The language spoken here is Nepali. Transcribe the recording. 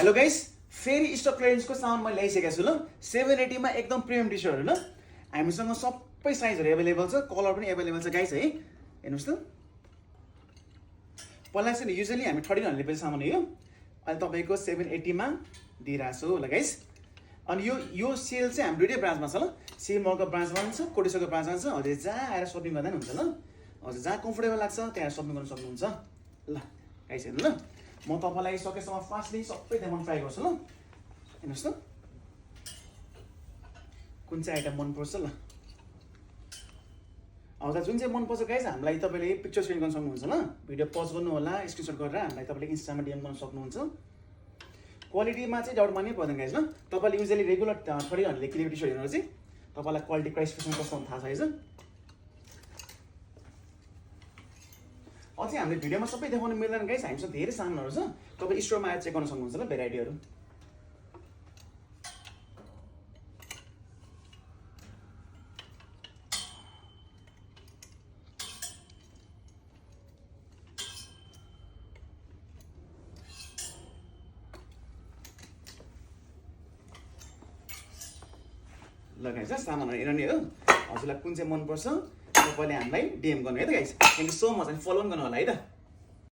हेलो गाइस, फेरि स्टक क्लियरेन्सको सामान मैले ल्याइसकेको छु ल। 780 मा एकदम प्रिमियम टी सर्टहरु ल। हामीसँग सबै साइजहरु अवेलेबल छ, कलर पनि अवेलेबल छ गाइस है। हेर्नुस् त। पहिला चाहिँ युजुअली हामी 1300 रुपैयाँ सामान हो यो। अहिले तपाईको 780 मा दिइराछु ल गाइस। अनि यो सेल चाहिँ हाम्रो दुईटै ब्रान्चमा छ ल। सी मलको ब्रान्चमा पनि छ, कोटेसोको ब्रान्चमा पनि छ। हजुर जहाँ आएर शपिङ गर्दा नि हुन्छ ल। हजुर जहाँ कम्फर्टेबल लाग्छ त्यहाँ शपिङ गर्न सक्नुहुन्छ ल। गाइस हेर्नु ल। म तपाईलाई सकेसम्म फास्टली सबै देखाउन ट्राई गर्छु ल। हेर्नुस् त। कुन चाहिँ आइटम मन पर्छ ल। हजुर जुन चाहिँ मन पर्छ गाइस हामीलाई तपाईले पिक्चर सेन्ड गर्न सक्नुहुन्छ ल। भिडियो पज गर्नु होला, स्क्रिनशट गरेर हामीलाई तपाईले इन्स्टामा डीएम गर्न सक्नुहुन्छ। क्वालिटीमा चाहिँ डाउट मान्नै पर्दैन गाइस ल। तपाईले युजुअली रेगुलर 1300 ले किनेको टी-सर्ट हेर्नु चाहिँ तपाईलाई क्वालिटी प्राइस कस्तो थाहा छ है। अझै हामीले भिडियोमा सबै देखाउन मिल्दैन गाइस, हामीसँग धेरै सामानहरु छ। तपाई स्टोरमा आएर चेक गर्न सक्नुहुन्छ ल भेराइटीहरु। ल गाइस सामानहरु हेर्नु हो। हजुरलाई कुन चाहिँ मन पर्छ तपाईले हामीलाई डीएम गर्नु है त guys. Thank you so much, अनि फलो पनि गर्नु होला है त।